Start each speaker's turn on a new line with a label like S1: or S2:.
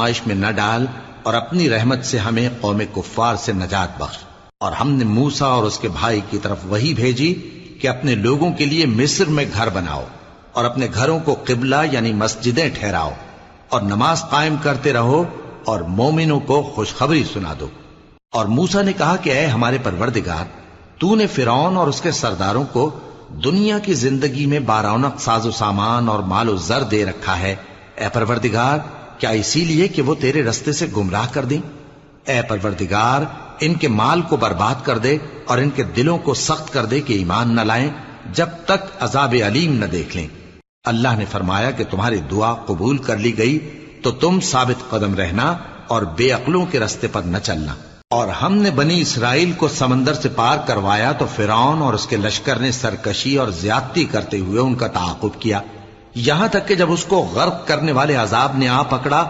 S1: آزمائش میں نہ ڈال اور اپنی رحمت سے ہمیں قوم کفار سے نجات بخش۔ اور ہم نے موسیٰ اور اس کے بھائی کی طرف وحی بھیجی کہ اپنے لوگوں کے لیے مصر میں گھر بناؤ اور اپنے گھروں کو قبلہ یعنی مسجدیں ٹھہراؤ اور نماز قائم کرتے رہو اور مومنوں کو خوشخبری سنا دو۔ اور موسیٰ نے کہا کہ اے ہمارے پروردگار، تو نے فرعون اور اس کے سرداروں کو دنیا کی زندگی میں بارونق ساز و سامان اور مال و زر دے رکھا ہے، اے پروردگار کیا اسی لیے کہ وہ تیرے رستے سے گمراہ کر دیں؟ اے پروردگار ان کے مال کو برباد کر دے اور ان کے دلوں کو سخت کر دے کہ ایمان نہ لائیں جب تک عذاب علیم نہ دیکھ لیں۔ اللہ نے فرمایا کہ تمہاری دعا قبول کر لی گئی تو تم ثابت قدم رہنا اور بے عقلوں کے رستے پر نہ چلنا۔ اور ہم نے بنی اسرائیل کو سمندر سے پار کروایا تو فرعون اور اس کے لشکر نے سرکشی اور زیادتی کرتے ہوئے ان کا تعاقب کیا، یہاں تک کہ جب اس کو غرق کرنے والے عذاب نے آ پکڑا